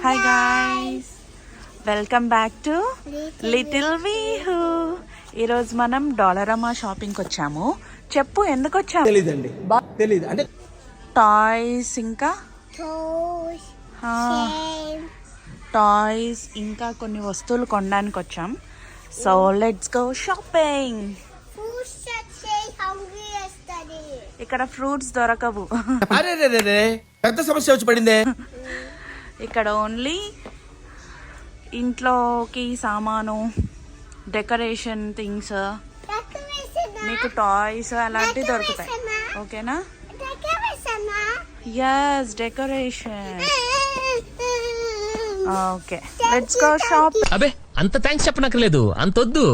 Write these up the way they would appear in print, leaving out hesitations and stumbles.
Hi guys, welcome back to Little Veehu. ఈరోజు మనం డాలరమా షాపింగ్కి వచ్చాము. చెప్పు ఎందుకు వచ్చాము? తెలీదండి, తెలీదు అంటే టాయ్స్ ఇంకా టాయ్స్ ఇంకా కొన్ని వస్తువులు కొనడానికి వచ్చాం. So let's go shopping. ఇక్కడ ఫ్రూట్స్ దొరకవు. అరే పెద్ద సమస్య వచ్చి పడిందే. ఇక్కడ ఓన్లీ ఇంట్లోకి సామాను, డెకరేషన్ థింగ్స్, మీకు టాయ్స్ అలాంటివి దొరుకుతాయి. ఓకేనా? Yes, decoration. Okay, let's go shop. అబే అంత థ్యాంక్స్ చెప్పనక్కర్లేదు, అంతొద్దు.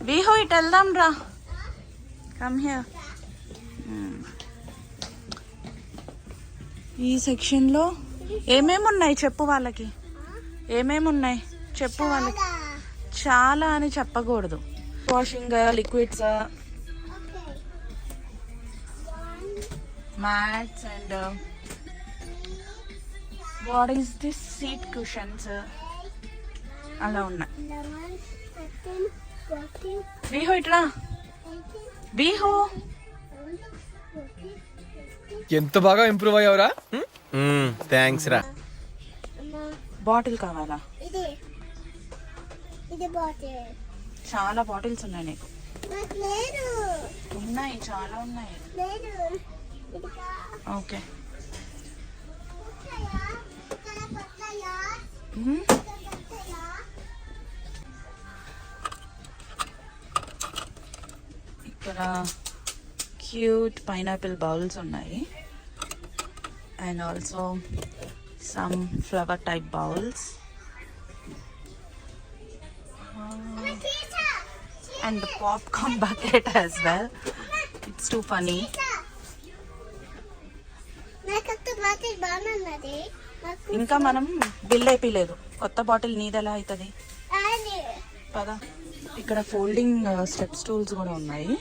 వీహో ఇటు వెళ్దాం రా. Come here. ఈ సెక్షన్లో ఏమేమి ఉన్నాయి చెప్పు వాళ్ళకి. ఏమేమి ఉన్నాయి చెప్పు వాళ్ళకి. చాలా అని చెప్పకూడదు. Washing liquids, mats and what is this seat cushions అలా ఉన్నాయి. వీహో ఇట్లా. వీహో ఎంత బాగా ఇంప్రూవ్ అయ్యావురా. థ్యాంక్స్ రా. బాటిల్ కావాలా? చాలా బాటిల్స్ ఉన్నాయి నీకు. ఉన్నాయి, చాలా ఉన్నాయి. ఓకే. ఇక్కడ క్యూట్ పైనాపిల్ బౌల్స్ ఉన్నాయి and also some flower type bowls and the popcorn bucket as well. It's too funny. ఇంకా మనం బిల్ అయిపోయలేదు. కొత్త బాటిల్ నీదెలా అవుతుంది? పదా. ఇక్కడ ఫోల్డింగ్ స్టెప్ స్టూల్స్ కూడా ఉన్నాయి.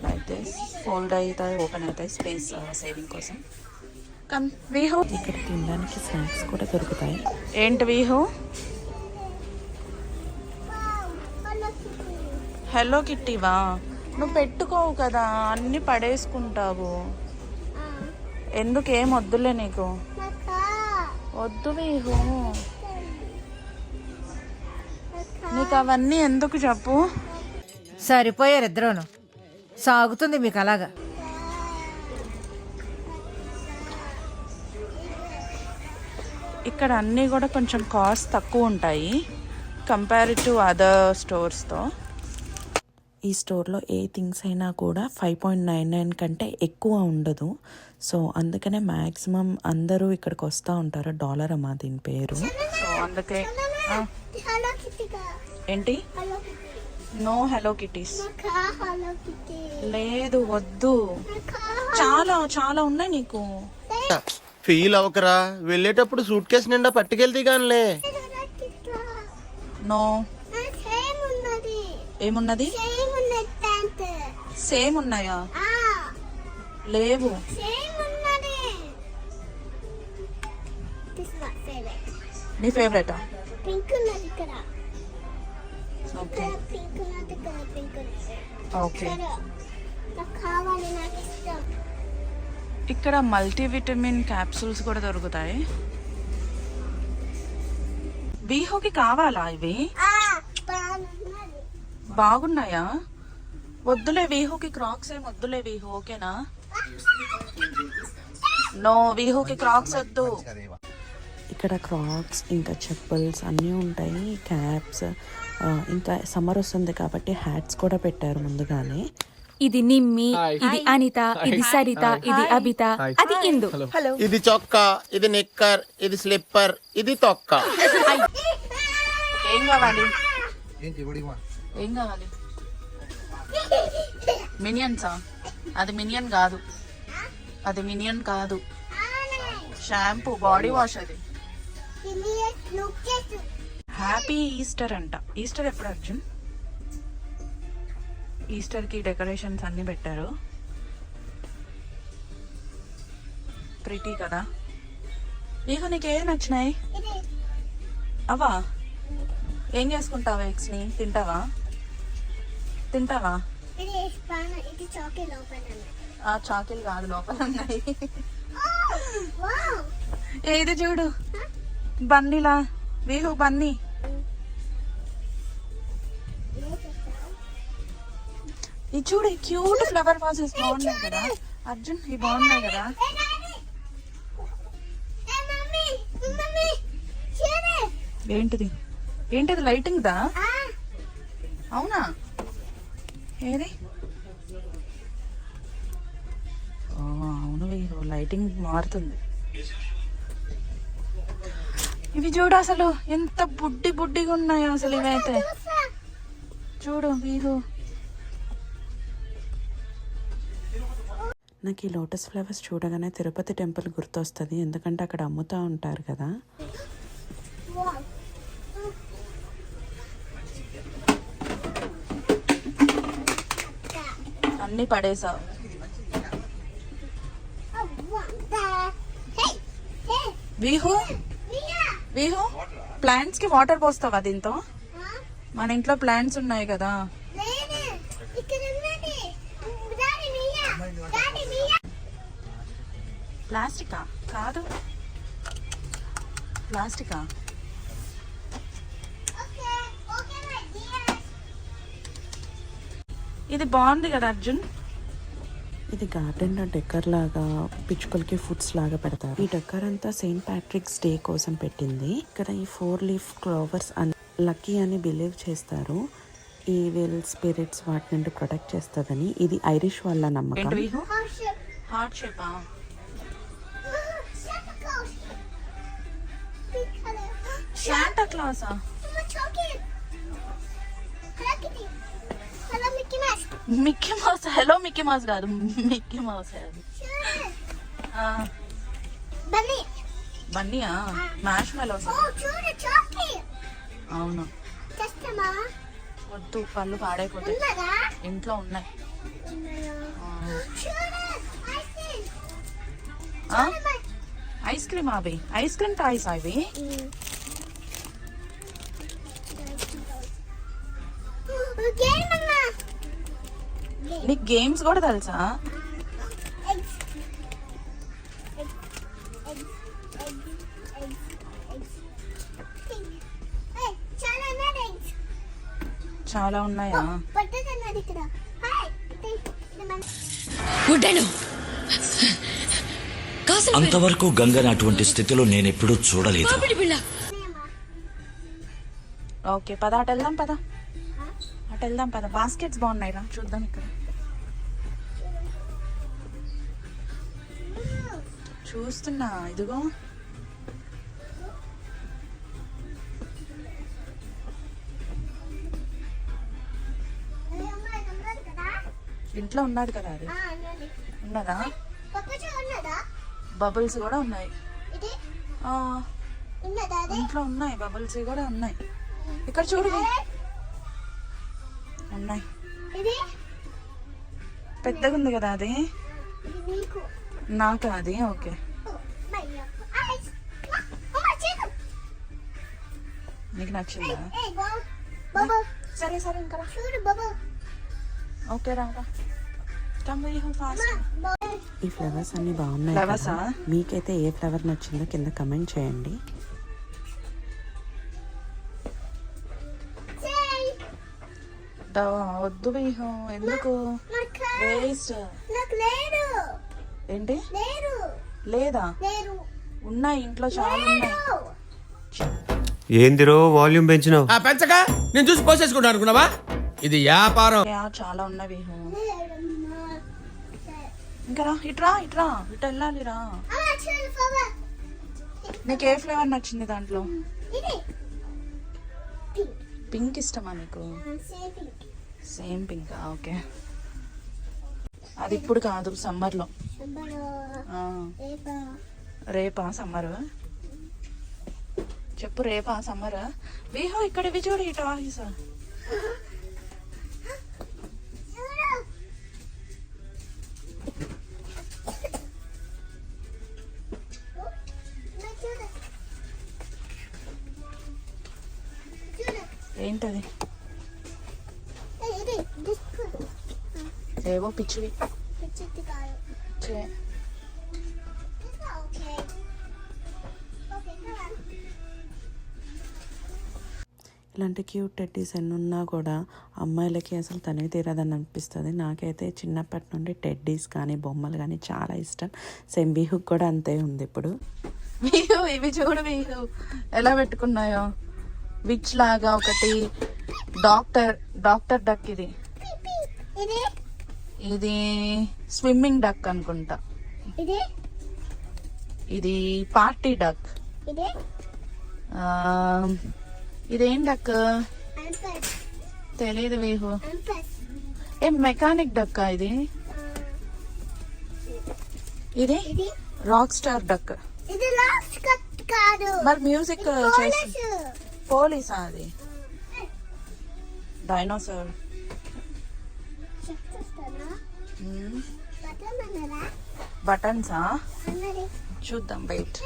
లైక్ దిస్ ఫోల్డ్ అవుతాయి, ఓపెన్ అవుతాయి, స్పేస్ సేవింగ్ కోసం. కమ్ వీహో. ఇక్కడ తినడానికి స్నాక్స్ కూడా దొరుకుతాయి. ఏంటి వీహో? హలో కిట్టీవా? నువ్వు పెట్టుకోవు కదా, అన్ని పడేసుకుంటావు. ఎందుకు? ఏం వద్దులే నీకు. వద్దు వీహు, నీకు అవన్నీ ఎందుకు చెప్పు. సరిపోయారు ఇద్దరును. సాగుతుంది మీకు అలాగా. ఇక్కడ అన్నీ కూడా కొంచెం కాస్ట్ తక్కువ ఉంటాయి కంపేర్ టు అదర్ స్టోర్స్తో. ఈ స్టోర్లో ఏ థింగ్స్ అయినా కూడా 5.99 కంటే ఎక్కువ ఉండదు. సో అందుకనే మ్యాక్సిమం అందరూ ఇక్కడికి వస్తూ ఉంటారు. డాలరమా దీని పేరు. సో అందుకే. ఏంటి? No hello kitties. లేదు, వద్దు. చాలా చాలా ఉన్నాయి నీకు. ఫీల్ అవకరా, వెళ్ళేటప్పుడు సూట్ కేసు నిండా పట్టుకెళ్తే గానిలే. నో. ఏమున్నది? సేమ్ ఉన్నాయా? లేవు. నీ ఫేవరెటా? ఓకే. ఇక్కడ మల్టీవిటమిన్ క్యాప్సూల్స్ కూడా దొరుకుతాయి. వీహోకి కావాలా ఇవి? బాగున్నాయా? వద్దులే వీహోకి. క్రాక్స్ ఏం వద్దులే వీహో, ఓకేనా? నో, వీహోకి క్రాక్స్ వద్దు. ఇక్కడ క్రాక్స్ ఇంకా చెప్పల్స్ అన్నీ ఉంటాయి, క్యాప్స్. ఇంకా సమ్మర్ వస్తుంది కాబట్టి హ్యాట్స్ కూడా పెట్టారు ముందుగానే. ఇది నిమ్మి, ఇది అనిత, ఇది సరిత, ఇది అబిత, అది ఇందు. ఇది చొక్కా, ఇది నిక్కర్, ఇది స్లిప్పర్, ఇది తొక్క. ఏం కావాలి? ఏం కావాలి? మినియన్సా? అది మినియన్ కాదు, అది మినియన్ కాదు. Shampoo, body wash. అది హ్యాపీ ఈస్టర్ అంట. ఈస్టర్ ఎప్పుడు అర్జున్? ఈస్టర్కి డెకరేషన్స్ అన్నీ పెట్టారు. ప్రిటీ కదా. నీకు నీకేది నచ్చినాయి? అవా ఏం చేసుకుంటావా? ఎగ్స్ని తింటావా? చాకిల్ కాదు, లోపల ఉన్నాయి. ఇది చూడు బన్నీలా. వీహు బన్నీ. ఇది చూడు, క్యూట్ ఫ్లవర్ వాజెస్ బాగున్నాయి కదా అర్జున్. ఇవి బాగున్నాయి కదా. ఏంటిది ఏంటిది? లైటింగ్ దా? అవునా? ఏది? అవును, లైటింగ్ మారుతుంది. ఇవి చూడు అసలు ఎంత బుడ్డి బుడ్డిగా ఉన్నాయో అసలు. ఇవైతే చూడు వీరు. నాకు ఈ లోటస్ ఫ్లవర్స్ చూడగానే తిరుపతి టెంపుల్ గుర్తొస్తుంది, ఎందుకంటే అక్కడ అమ్ముతూ ఉంటారు కదా. అన్ని పడేసావు. వీహు వీహు ప్లాంట్స్ కి వాటర్ పోస్తావా దీంతో? మన ఇంట్లో ప్లాంట్స్ ఉన్నాయి కదా. ప్లాస్టికా? కాదు, ప్లాస్టికా? ఇది బాగుంది కదా అర్జున్. ఇది గార్డెన్ లో డెకర్ లాగా పిచ్చుకలకి ఫుడ్స్ లాగా పెడతారు. ఈ డెకర్ అంతా సెయింట్ ప్యాట్రిక్స్ డే కోసం పెట్టింది. ఇక్కడ ఈ 4 లీఫ్ క్లోవర్స్ లక్కీ అని బిలీవ్ చేస్తారు. ఈవిల్ స్పిరిట్స్ వాటి నుండి ప్రొటెక్ట్ చేస్తుందని. ఇది ఐరిష్ వాళ్ళ నమ్మకం. హార్ట్ షేపా? శాంటా క్లాసా? Mickey Mouse. Hello Mickey Mouse కాదు, మిక్కీ మౌస్. బన్నీయా? Marshmallows. అవును. వద్దు, పళ్ళు పాడైపోతాయి. ఇంట్లో ఉన్నాయి. ఐస్ క్రీమ్ అవి? ఐస్ క్రీమ్ టాయ్స్ అవి? నీకు గేమ్స్ కూడా తెలుసా? చాలా ఉన్నాయా? అంతవరకు గంగని అటువంటి స్థితిలో నేను ఎప్పుడూ చూడలేదు. ఓకే పద, అటు వెళ్దాం పద, అటు వెళ్దాం పద. బాస్కెట్స్ బాగున్నాయి రా, చూద్దాం. ఇక్కడ చూస్తున్నా, ఇదిగో. ఇంట్లో ఉన్నది కదా అది. ఉన్నదా? బబుల్స్ కూడా ఉన్నాయి. ఇంట్లో ఉన్నాయి, బబుల్స్ కూడా ఉన్నాయి. ఇక్కడ చూడు, ఉన్నాయి. పెద్దగా ఉంది కదా అది. నాకు అది ఓకే. నీకు నచ్చిందా? సరే సరే, ఇంకా ఓకే రా. ఈ ఫ్లవర్స్ అన్ని బాగున్నాయి కదా. మీకైతే ఏ ఫ్లవర్ నచ్చిందో కింద కమెంట్ చేయండి. వద్దు వీహు, ఎందుకు వేస్ట్? ఏంటి లేదా? ఉన్నాయి, ఇంట్లో చాలా ఉన్నాయి. ఏందిరో వాల్యూమ్ పెంచినావు? పెంచక నేను చూసి పోసేసుకుంటా అనుకున్నావా? ఇది వ్యాపారం. చాలా ఉన్నాయి వీహు. ఇంకా రా, ఇట్రా ఇట్రా, ఇటు వెళ్ళాలి రా. నీకు ఏ ఫ్లేవర్ నచ్చింది దాంట్లో? పింక్ ఇష్టమా నీకు? Same pink. ఓకే, అది ఇప్పుడు కాదు, సమ్మర్లో. రేపా సమ్మర్? చెప్పు రేపా సమ్మర్ వీహో ఇక్కడ ఇవి చూడు ఈ టాయ్స్. ఏంటది? ఏవో పిచ్చివి. ఛే. ఇలాంటి క్యూట్ టెడ్డీస్ ఎన్ని ఉన్నా కూడా అమ్మాయిలకి అసలు తనివి తీరదని అనిపిస్తుంది. నాకైతే చిన్నప్పటి నుండి టెడ్డీస్ కానీ బొమ్మలు కానీ చాలా ఇష్టం. సేమ్ వీహుకి కూడా అంతే ఉంది ఇప్పుడు. వీహు ఇవి చూడు వీహు ఎలా పెట్టుకున్నాయో. విచ్ లాగా ఒకటి డాక్టర్ డక్. ఇది స్విమ్మింగ్ డక్ అనుకుంటా. ఇది పార్టీ డక్. ఇదేం డక్ తెలీదు వీహు. ఏం మెకానిక్ డక్ ఇది. ఇది రాక్ స్టార్ డక్. మరి మ్యూజిక్ చేసి పోలీసా అది? డైనోసార్. బటన్సా? చూద్దాం వెయిట్.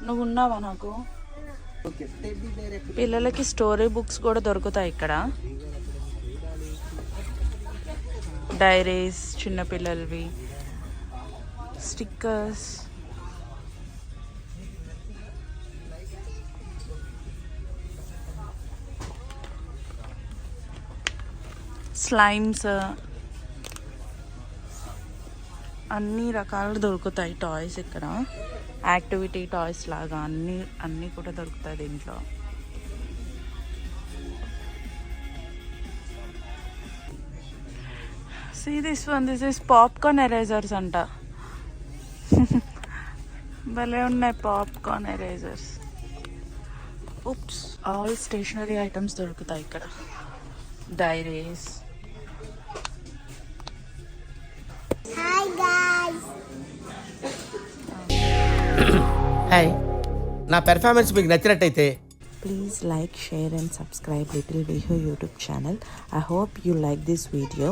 నువ్వు ఉన్నావా నాకు? పిల్లలకి స్టోరీ బుక్స్ కూడా దొరుకుతాయి ఇక్కడ. డైరీస్ చిన్నపిల్లలవి, స్టిక్కర్స్, స్లైమ్స్, అన్ని రకాలు దొరుకుతాయి టాయ్స్ ఇక్కడ. యాక్టివిటీ టాయ్స్ లాగా అన్నీ కూడా దొరుకుతాయి దీంట్లో. See this one, this is popcorn erasers అంట. భలే ఉన్నాయి popcorn erasers. Oops. All stationery items దొరుకుతాయి ఇక్కడ. డైరీస్. హాయ్, నా పెర్ఫార్మెన్స్ మీకు నచ్చినట్టయితే Please like, share and subscribe Little Vihu YouTube channel. I hope you like this video.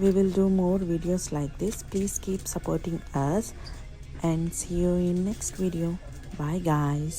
We will do more videos like this. Please keep supporting us and see you in next video. Bye guys.